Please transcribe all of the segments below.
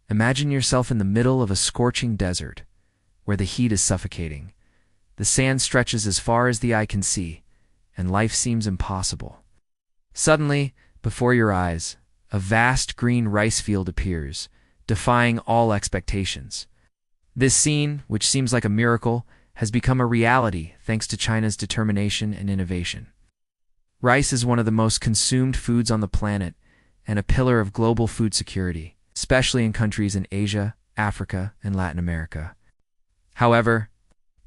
Imagine yourself in the middle of a scorching desert, where the heat is suffocating. The sand stretches as far as the eye can see, and life seems impossible. Suddenly, before your eyes, a vast green rice field appears, defying all expectations. This scene, which seems like a miracle, has become a reality thanks to China's determination and innovation. Rice is one of the most consumed foods on the planet and a pillar of global food security, especially in countries in Asia, Africa, and Latin America. However,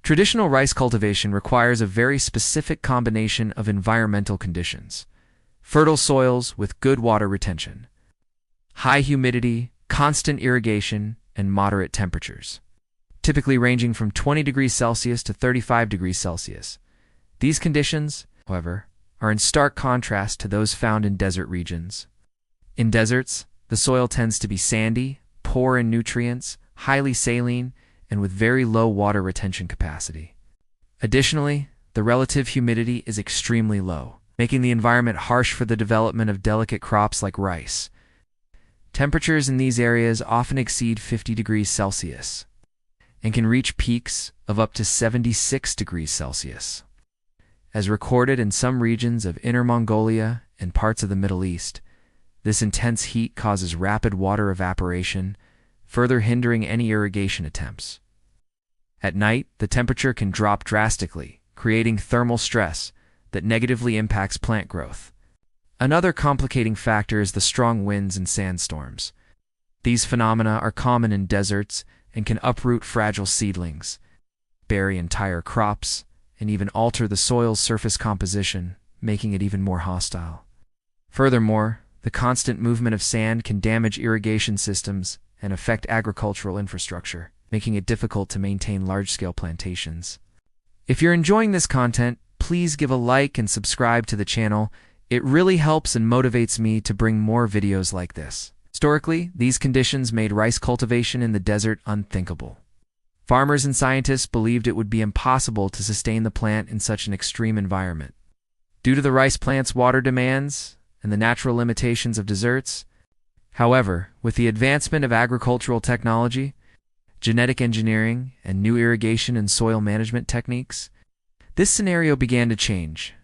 traditional rice cultivation requires a very specific combination of environmental conditions: fertile soils with good water retention, high humidity, constant irrigation, and moderate temperatures, typically ranging from 20 degrees Celsius to 35 degrees Celsius. These conditions, however, are in stark contrast to those found in desert regions. In deserts, the soil tends to be sandy, poor in nutrients, highly saline, and with very low water retention capacity. Additionally, the relative humidity is extremely low, making the environment harsh for the development of delicate crops like rice. Temperatures in these areas often exceed 50 degrees Celsius and can reach peaks of up to 76 degrees Celsius. As recorded in some regions of Inner Mongolia and parts of the Middle East, this intense heat causes rapid water evaporation, further hindering any irrigation attempts. At night, the temperature can drop drastically, creating thermal stress that negatively impacts plant growth. Another complicating factor is the strong winds and sandstorms. These phenomena are common in deserts and can uproot fragile seedlings, bury entire crops, and even alter the soil's surface composition, making it even more hostile. Furthermore, the constant movement of sand can damage irrigation systems and affect agricultural infrastructure, making it difficult to maintain large-scale plantations. If you're enjoying this content, please give a like and subscribe to the channel. It really helps and motivates me to bring more videos like this. Historically, these conditions made rice cultivation in the desert unthinkable. Farmers and scientists believed it would be impossible to sustain the plant in such an extreme environment. Due to the rice plant's water demands and the natural limitations of deserts, however, with the advancement of agricultural technology, genetic engineering, and new irrigation and soil management techniques, this scenario began to change.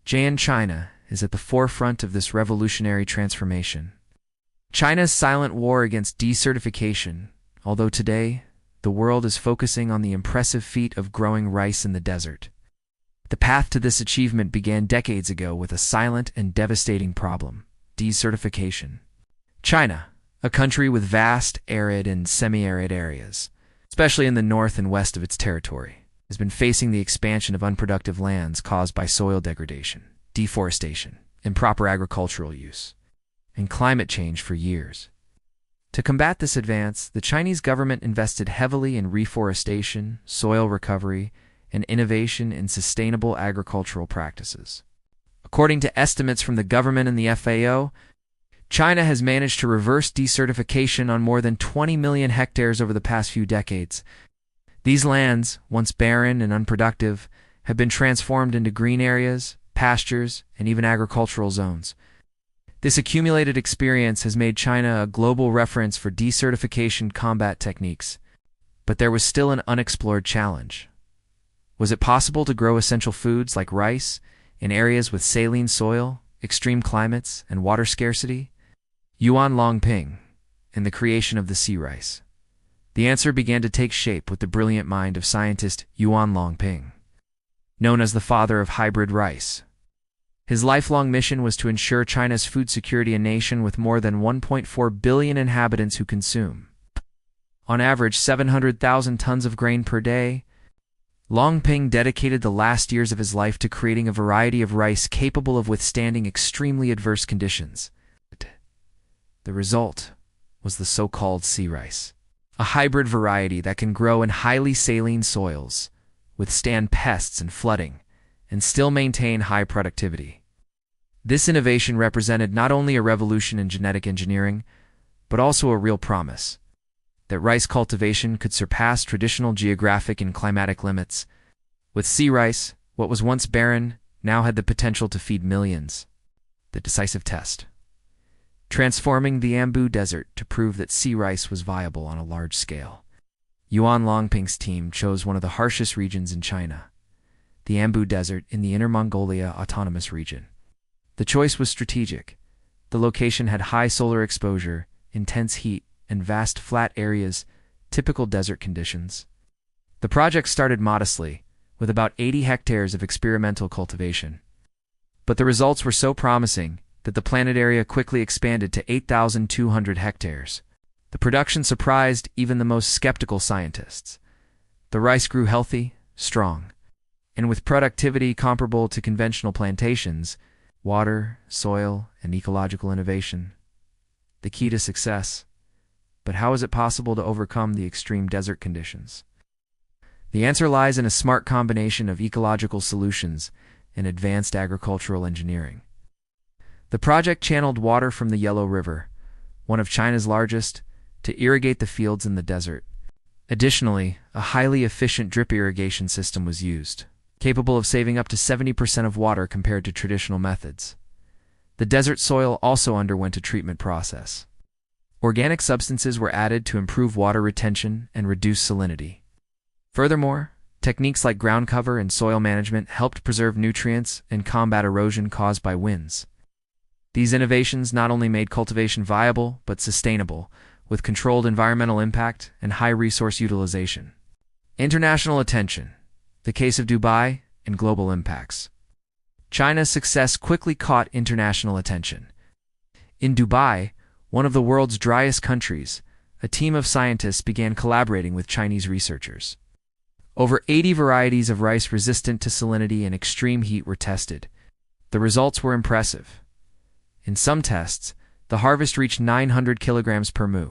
China is at the forefront of this revolutionary transformation. China's silent war against desertification, although today, the world is focusing on the impressive feat of growing rice in the desert. The path to this achievement began decades ago with a silent and devastating problem: desertification. China, a country with vast arid and semi-arid areas, especially in the north and west of its territory, has been facing the expansion of unproductive lands caused by soil degradation, deforestation, improper agricultural use, and climate change for years. To combat this advance, the Chinese government invested heavily in reforestation, soil recovery, and innovation in sustainable agricultural practices. According to estimates from the government and the FAO, China has managed to reverse desertification on more than 20 million hectares over the past few decades. These lands, once barren and unproductive, have been transformed into green areas, pastures, and even agricultural zones. This accumulated experience has made China a global reference for desertification combat techniques, but there was still an unexplored challenge. Was it possible to grow essential foods like rice in areas with saline soil, extreme climates, and water scarcity? Yuan Longping, and the creation of the sea rice. The answer began to take shape with the brilliant mind of scientist Yuan Longping, known as the father of hybrid rice. His lifelong mission was to ensure China's food security, a nation with more than 1.4 billion inhabitants who consume, on average, 700,000 tons of grain per day. Longping dedicated the last years of his life to creating a variety of rice capable of withstanding extremely adverse conditions. The result was the so-called sea rice, a hybrid variety that can grow in highly saline soils, withstand pests and flooding, and still maintain high productivity. This innovation represented not only a revolution in genetic engineering, but also a real promise that rice cultivation could surpass traditional geographic and climatic limits. With sea rice, what was once barren now had the potential to feed millions. The decisive test. transforming the Ambu Desert to prove that sea rice was viable on a large scale. Yuan Longping's team chose one of the harshest regions in China, the Ambu Desert in the Inner Mongolia Autonomous Region. The choice was strategic. The location had high solar exposure, intense heat, and vast flat areas, typical desert conditions. The project started modestly, with about 80 hectares of experimental cultivation. But the results were so promising that the planted area quickly expanded to 8,200 hectares. The production surprised even the most skeptical scientists. The rice grew healthy, strong, and with productivity comparable to conventional plantations, water, soil, and ecological innovation. The key to success. But how is it possible to overcome the extreme desert conditions? The answer lies in a smart combination of ecological solutions and advanced agricultural engineering. The project channeled water from the Yellow River, one of China's largest, to irrigate the fields in the desert. Additionally, a highly efficient drip irrigation system was used, capable of saving up to 70% of water compared to traditional methods. The desert soil also underwent a treatment process. Organic substances were added to improve water retention and reduce salinity. Furthermore, techniques like ground cover and soil management helped preserve nutrients and combat erosion caused by winds. These innovations not only made cultivation viable, but sustainable, with controlled environmental impact and high resource utilization. International attention, the case of Dubai, and global impacts. China's success quickly caught international attention. In Dubai, one of the world's driest countries, a team of scientists began collaborating with Chinese researchers. Over 80 varieties of rice resistant to salinity and extreme heat were tested. The results were impressive. In some tests, the harvest reached 900 kilograms per mu.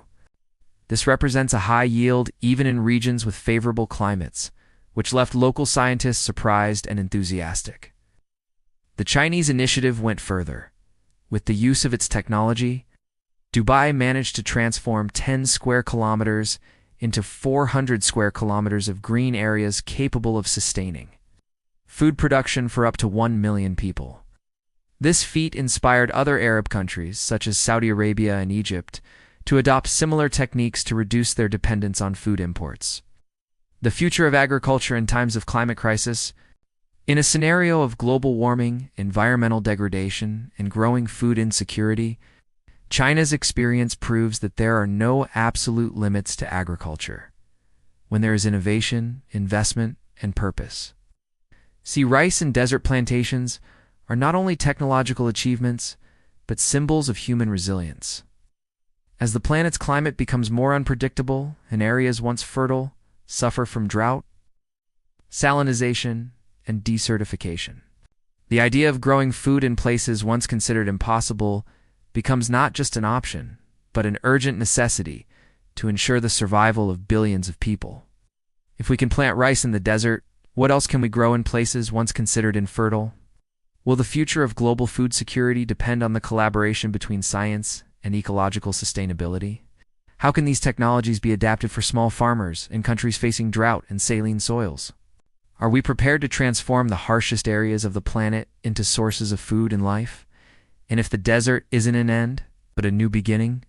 This represents a high yield even in regions with favorable climates, which left local scientists surprised and enthusiastic. The Chinese initiative went further. With the use of its technology, Dubai managed to transform 10 square kilometers into 400 square kilometers of green areas capable of sustaining food production for up to 1 million people. This feat inspired other Arab countries, such as Saudi Arabia and Egypt, to adopt similar techniques to reduce their dependence on food imports. The future of agriculture in times of climate crisis. In a scenario of global warming, environmental degradation, and growing food insecurity, China's experience proves that there are no absolute limits to agriculture when there is innovation, investment, and purpose. See, rice and desert plantations are not only technological achievements, but symbols of human resilience. As the planet's climate becomes more unpredictable and areas once fertile suffer from drought, salinization, and desertification, the idea of growing food in places once considered impossible becomes not just an option, but an urgent necessity to ensure the survival of billions of people. If we can plant rice in the desert, what else can we grow in places once considered infertile? Will the future of global food security depend on the collaboration between science and ecological sustainability? How can these technologies be adapted for small farmers in countries facing drought and saline soils? Are we prepared to transform the harshest areas of the planet into sources of food and life? And if the desert isn't an end, but a new beginning,